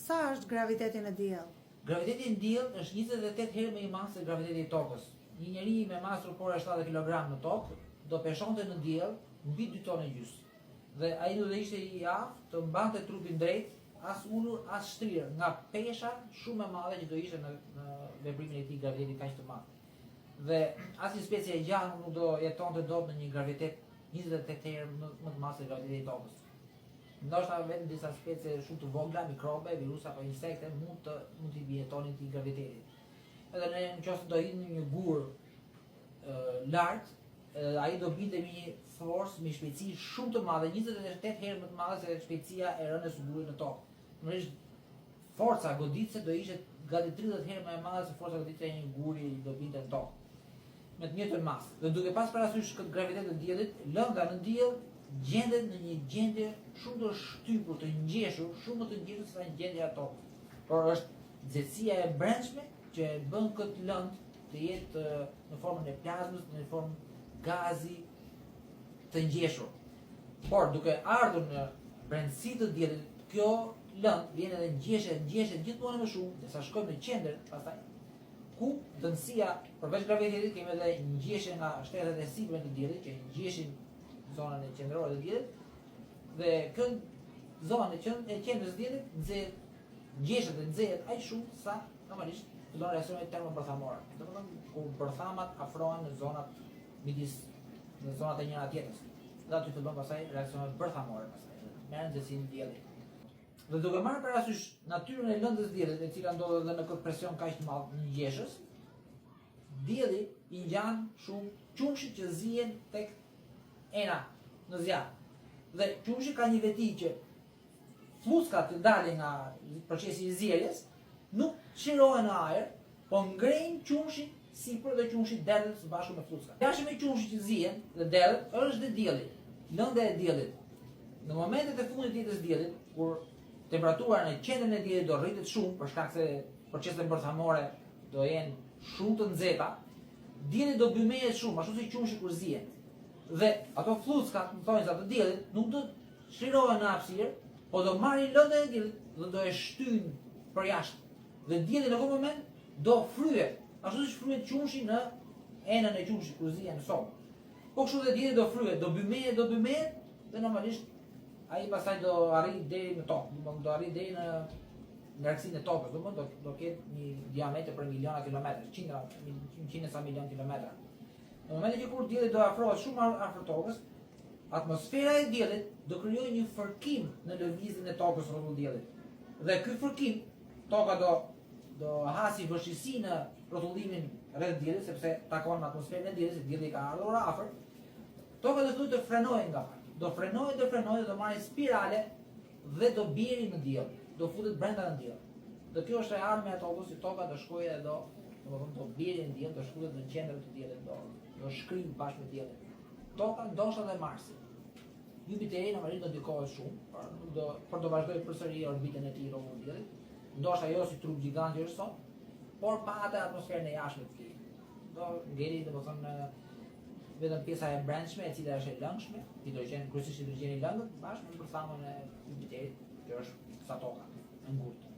Sa është graviteti në diell? Graviteti në diell është 28 herë më i madh se graviteti i tokës. Një njeri me masë trupore 70 kg në tokë do peshonte në diell mbi 2 tonë gjys. Dhe ai do të ishte i aftë të mbante trupin drejt, as ulur, as shtrirë, nga pesha shumë e madhe që do ishte në veprimin e tij graviteti kaq të madh. Dhe asnjë specie e gjallë nuk do jetonte dot në një gravitet 28 herë më të madh se graviteti i tokës. Ndoshta vetëm disa specie shumë të vogla, mikrobe, virusa apo insekte mund të jetonin të gravitetit. Edhe nëse do hidhni në një gur lart, ai do binte me një forcë, me shpejtësi shumë të madhe, 28 herë më të madhe se shpejtësia e rënës së gurit në tokë. Normalisht forca goditëse do ishte gati 30 herë më e madhe se forca goditëse e një guri do binte në tokë. Me të njëjtën masë. Dhe duke pas parasysh këtë gravitet të diellit, lënda në diell gjendet në një gjendje shumë të shtypur, të ngjeshur, shumë më të ngjeshur se gjendja e tokës. Por është nxehtësia e brendshme që e bën këtë lëndë të jetë në formën e plazmës, në formë gazi të ngjeshur. Por duke ardhur në brendësi të diellit, kjo lëndë vjen edhe ngjeshet gjithmonë më shumë, derisa shkojmë në qendër, pastaj ku dënësia përveç gravitetit kemi edhe ngjeshje nga shtretat e sipërme të diellit që ngjeshin zonën e qendrore të diellit dhe këtë zonë e qendrës së diellit ngjeshet dhe nxehet aq shumë sa normalisht fillon reaksionet termobërthamore. Domethënë kur bërthamat afrohen në zonat në zonat e njëra tjetrës. Dhe aty fillon pastaj reaksionet bërthamore, pastaj merren nxehtësinë e diellit. Dhe duke marrë parasysh natyrën e lëndës diellit, e cila ndodhet edhe në këtë presion kaq të madh në ngjeshës, dielli i ngjan shumë qumshit që zihen tek ena në zjarr. Dhe qumshi ka një veti që fluskat që dalin nga procesi i zjerjes nuk çlirohen në ajër, po ngrejnë qumshin sipër dhe qumshi derdhet së bashku me fluskat. Jashtë me qumshit që zihen dhe derdhet është dhe dielli, lënda e diellit. Në momentet e fundit të jetës së diellit, kur temperatura në qendrën e diellit do rritet shumë për shkak se proceset bërthamore do jenë shumë të nxehta, dielli do bymehet shumë, ashtu si qumshi kur zihet. Dhe ato fluskat, në thonjza të diellit, nuk do çlirohen në hapësirë, po do marrin lëndën e diellit dhe do e shtyjnë për jashtë. Dhe dielli në këtë moment do fryhet, ashtu si fryhet qumshi në enën e qumshit kur zihen në sol. Po kështu dhe dielli do fryhet, do bymehet dhe normalisht ai pastaj do arrijë deri në tokë, do arrijë deri në largësinë e tokës, do ketë një diametër për miliona kilometra, qindra sa milion kilometra. Në momentin që kur dielli do afrohet shumë afër tokës, atmosfera e diellit do krijojë një fërkim në lëvizjen e tokës rreth diellit. Dhe ky fërkim, toka do hasi vështirësi në rrotullimin rreth diellit, sepse takon në atmosferën e diellit, se dielli ka ardhur afër. Toka do fillojë të frenojë nga pak. Do frenojë, do marrë spirale dhe do bjeri në diell, do futet brenda në diell. Dhe kjo është e ardhmja e tokës, si toka do shkojë dhe do bjeri në diell, do shkutet në qendër të diellit, do shkrim bashkë me diellin. Toka ndoshta dhe Marsi. Jupiteri normalisht do ndikohet shumë, por do vazhdojë përsëri orbitën e tij rreth diellit. Ndoshta jo si trup gjigant që është sot, por pa atë atmosferën e jashtme të tij. Do ngeli domethënë vetëm pjesa e brendshme e cila është e lëngshme, kryesisht hidrogeni i lëngët, bashkë me bërthamën e Jupiterit, që është sa toka, e ngurtë.